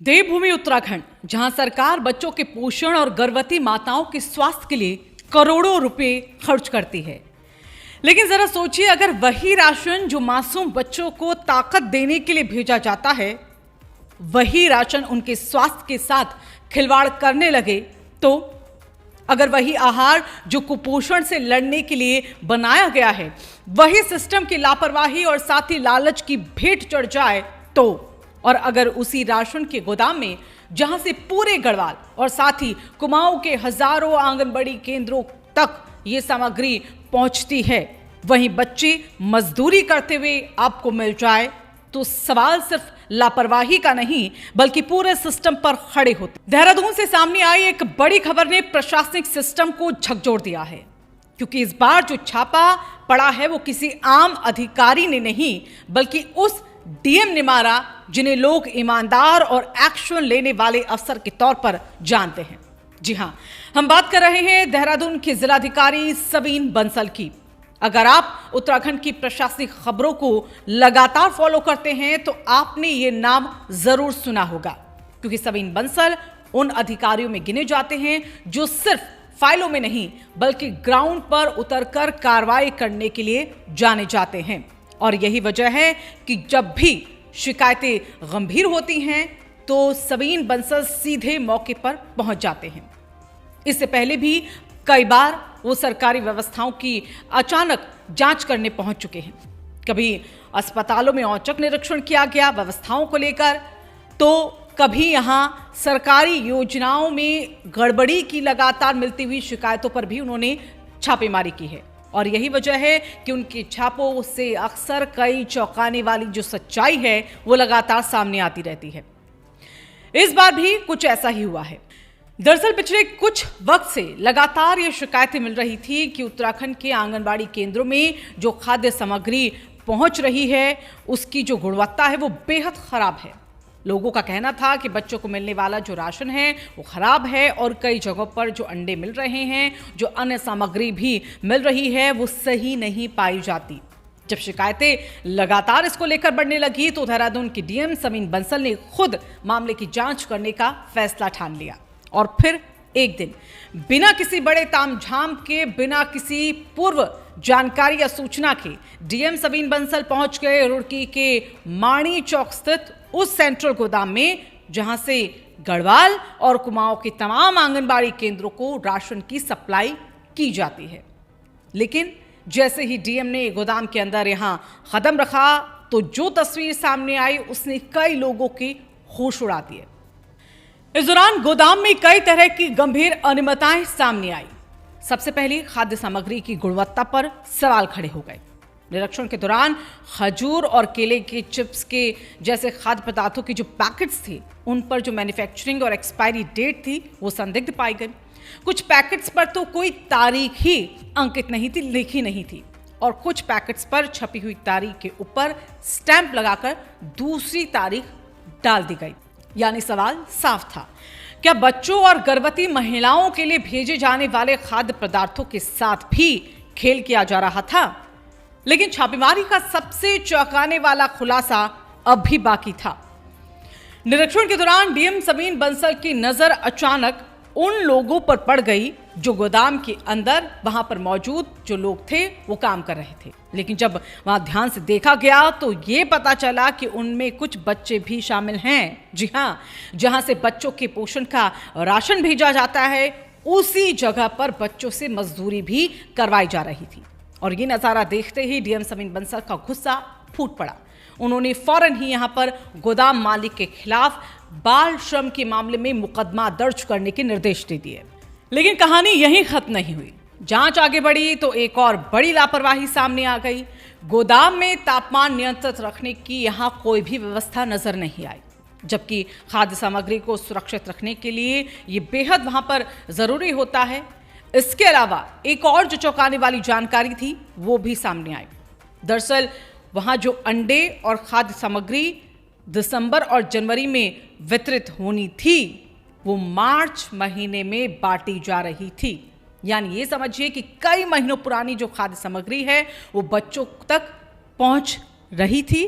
देवभूमि उत्तराखंड, जहां सरकार बच्चों के पोषण और गर्भवती माताओं के स्वास्थ्य के लिए करोड़ों रुपए खर्च करती है। लेकिन जरा सोचिए, अगर वही राशन जो मासूम बच्चों को ताकत देने के लिए भेजा जाता है, वही राशन उनके स्वास्थ्य के साथ खिलवाड़ करने लगे, तो अगर वही आहार जो कुपोषण से लड़ने के लिए बनाया गया है, वही सिस्टम की लापरवाही और साथ ही लालच की भेंट चढ़ जाए तो, और अगर उसी राशन के गोदाम में जहां से पूरे गढ़वाल और साथ ही कुमाऊं के हजारों आंगनबाड़ी केंद्रों तक ये सामग्री पहुंचती है, वहीं बच्चे मजदूरी करते हुए आपको मिल जाए, तो सवाल सिर्फ लापरवाही का नहीं बल्कि पूरे सिस्टम पर खड़े होते। देहरादून से सामने आई एक बड़ी खबर ने प्रशासनिक सिस्टम को झकझोर दिया है, क्योंकि इस बार जो छापा पड़ा है वो किसी आम अधिकारी ने नहीं बल्कि उस डीएम ने मारा जिन्हें लोग ईमानदार और एक्शन लेने वाले अफसर के तौर पर जानते हैं। जी हां, हम बात कर रहे हैं देहरादून के जिलाधिकारी सबीन बंसल की। अगर आप उत्तराखंड की प्रशासनिक खबरों को लगातार फॉलो करते हैं तो आपने ये नाम जरूर सुना होगा, क्योंकि सबीन बंसल उन अधिकारियों में गिने जाते हैं जो सिर्फ फाइलों में नहीं बल्कि ग्राउंड पर उतरकर कार्रवाई करने के लिए जाने जाते हैं। और यही वजह है कि जब भी शिकायतें गंभीर होती हैं तो सबीन बंसल सीधे मौके पर पहुंच जाते हैं। इससे पहले भी कई बार वो सरकारी व्यवस्थाओं की अचानक जांच करने पहुंच चुके हैं। कभी अस्पतालों में औचक निरीक्षण किया गया व्यवस्थाओं को लेकर, तो कभी यहां सरकारी योजनाओं में गड़बड़ी की लगातार मिलती हुई शिकायतों पर भी उन्होंने छापेमारी की है। और यही वजह है कि उनके छापों से अक्सर कई चौंकाने वाली जो सच्चाई है वो लगातार सामने आती रहती है। इस बार भी कुछ ऐसा ही हुआ है। दरअसल पिछले कुछ वक्त से लगातार ये शिकायतें मिल रही थी कि उत्तराखंड के आंगनबाड़ी केंद्रों में जो खाद्य सामग्री पहुंच रही है उसकी जो गुणवत्ता है वो बेहद खराब है। लोगों का कहना था कि बच्चों को मिलने वाला जो राशन है वो खराब है, और कई जगहों पर जो अंडे मिल रहे हैं, जो अन्य सामग्री भी मिल रही है, वो सही नहीं पाई जाती। जब शिकायतें लगातार इसको लेकर बढ़ने लगी तो देहरादून की डीएम सबीन बंसल ने खुद मामले की जांच करने का फैसला ठान लिया। और फिर एक दिन बिना किसी बड़े तामझाम के, बिना किसी पूर्व जानकारी या सूचना के डीएम सबीन बंसल पहुंच गए रुड़की के माणी चौक स्थित उस सेंट्रल गोदाम में जहां से गढ़वाल और कुमाऊं के तमाम आंगनबाड़ी केंद्रों को राशन की सप्लाई की जाती है। लेकिन जैसे ही डीएम ने गोदाम के अंदर यहां कदम रखा तो जो तस्वीर सामने आई उसने कई लोगों के होश उड़ा दिए। इस दौरान गोदाम में कई तरह की गंभीर अनियमितताएं सामने आई। सबसे पहले खाद्य सामग्री की गुणवत्ता पर सवाल खड़े हो गए। निरीक्षण के दौरान खजूर और केले के चिप्स के जैसे खाद्य पदार्थों के जो पैकेट्स थे उन पर जो मैन्युफैक्चरिंग और एक्सपायरी डेट थी वो संदिग्ध पाई गई। कुछ पैकेट्स पर तो कोई तारीख ही अंकित नहीं थी, लिखी नहीं थी, और कुछ पैकेट्स पर छपी हुई तारीख के ऊपर स्टैंप लगाकर दूसरी तारीख डाल दी गई। यानी सवाल साफ था, क्या बच्चों और गर्भवती महिलाओं के लिए भेजे जाने वाले खाद्य पदार्थों के साथ भी खेल किया जा रहा था? लेकिन छापेमारी का सबसे चौंकाने वाला खुलासा अब भी बाकी था। निरीक्षण के दौरान डीएम सबीन बंसल की नजर अचानक उन लोगों पर पड़ गई जो गोदाम के अंदर वहां पर मौजूद जो लोग थे वो काम कर रहे थे। लेकिन जब वहां ध्यान से देखा गया तो ये पता चला कि उनमें कुछ बच्चे भी शामिल हैं। जी हां, जहां से बच्चों के पोषण का राशन भेजा जाता है उसी जगह पर बच्चों से मजदूरी भी करवाई जा रही थी। और ये नजारा देखते ही डीएम सबीन बंसल का गुस्सा फूट पड़ा। उन्होंने फौरन ही यहां पर गोदाम मालिक के खिलाफ बाल श्रम के मामले में मुकदमा दर्ज करने के निर्देश दे दिए। लेकिन कहानी यहीं खत्म नहीं हुई। जांच आगे बढ़ी तो एक और बड़ी लापरवाही सामने आ गई। गोदाम में तापमान नियंत्रित रखने की यहां कोई भी व्यवस्था नजर नहीं आई, जबकि खाद्य सामग्री को सुरक्षित रखने के लिए ये बेहद वहां पर जरूरी होता है। इसके अलावा एक और जो चौंकाने वाली जानकारी थी वो भी सामने आई। दरअसल वहां जो अंडे और खाद्य सामग्री दिसंबर और जनवरी में वितरित होनी थी वो मार्च महीने में बांटी जा रही थी। यानी ये समझिए कि कई महीनों पुरानी जो खाद्य सामग्री है वो बच्चों तक पहुंच रही थी,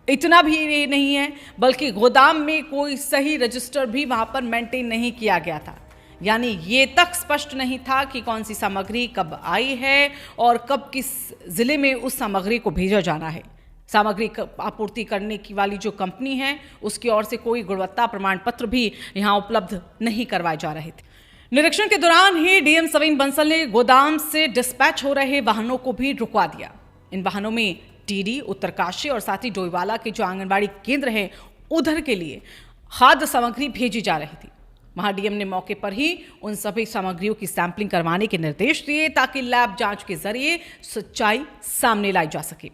इतना भी ये नहीं है, बल्कि गोदाम में कोई सही रजिस्टर भी वहां पर मेंटेन नहीं किया गया था। यानी ये तक स्पष्ट नहीं था कि कौन सी सामग्री कब आई है और कब किस जिले में उस सामग्री को भेजा जाना है। सामग्री आपूर्ति करने की वाली जो कंपनी है उसकी ओर से कोई गुणवत्ता प्रमाण पत्र भी यहां उपलब्ध नहीं करवाए जा रहे थे। निरीक्षण के दौरान ही डीएम सविन बंसल ने गोदाम से डिस्पैच हो रहे वाहनों को भी रुकवा दिया। इन वाहनों में टीडी, उत्तरकाशी और साथ ही डोईवाला के जो आंगनबाड़ी केंद्र हैं उधर के लिए खाद्य सामग्री भेजी जा रही थी। वहां डीएम ने मौके पर ही उन सभी सामग्रियों की सैंपलिंग करवाने के निर्देश दिए ताकि लैब जांच के जरिए सच्चाई सामने लाई जा सके।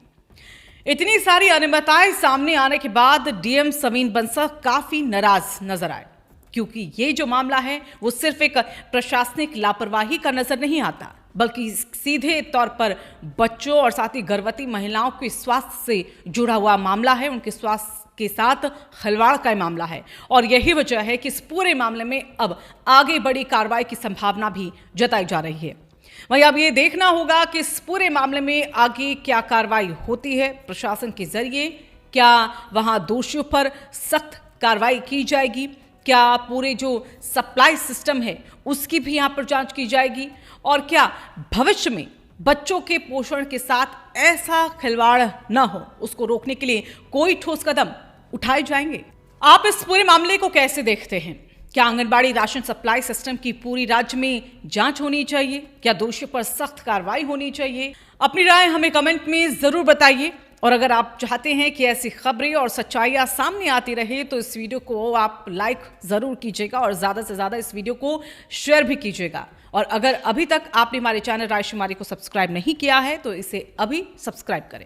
इतनी सारी अनियमितताएं सामने आने के बाद डीएम सविन बंसल काफी नाराज नजर आए, क्योंकि ये जो मामला है वो सिर्फ एक प्रशासनिक लापरवाही का नजर नहीं आता, बल्कि सीधे तौर पर बच्चों और साथ ही गर्भवती महिलाओं के स्वास्थ्य से जुड़ा हुआ मामला है। उनके स्वास्थ्य के साथ खिलवाड़ का मामला है और यही वजह है कि इस पूरे मामले में अब आगे बड़ी कार्रवाई की संभावना भी जताई जा रही है। वहीं अब ये देखना होगा कि इस पूरे मामले में आगे क्या कार्रवाई होती है प्रशासन के जरिए। क्या वहां दोषियों पर सख्त कार्रवाई की जाएगी? क्या पूरे जो सप्लाई सिस्टम है उसकी भी यहां पर जांच की जाएगी? और क्या भविष्य में बच्चों के पोषण के साथ ऐसा खिलवाड़ न हो, उसको रोकने के लिए कोई ठोस कदम उठाए जाएंगे? आप इस पूरे मामले को कैसे देखते हैं? क्या आंगनबाड़ी राशन सप्लाई सिस्टम की पूरी राज्य में जांच होनी चाहिए? क्या दोषियों पर सख्त कार्रवाई होनी चाहिए? अपनी राय हमें कमेंट में जरूर बताइए। और अगर आप चाहते हैं कि ऐसी खबरें और सच्चाइयां सामने आती रहे तो इस वीडियो को आप लाइक जरूर कीजिएगा और ज़्यादा से ज़्यादा इस वीडियो को शेयर भी कीजिएगा। और अगर अभी तक आपने हमारे चैनल रायशुमारी को सब्सक्राइब नहीं किया है तो इसे अभी सब्सक्राइब करें।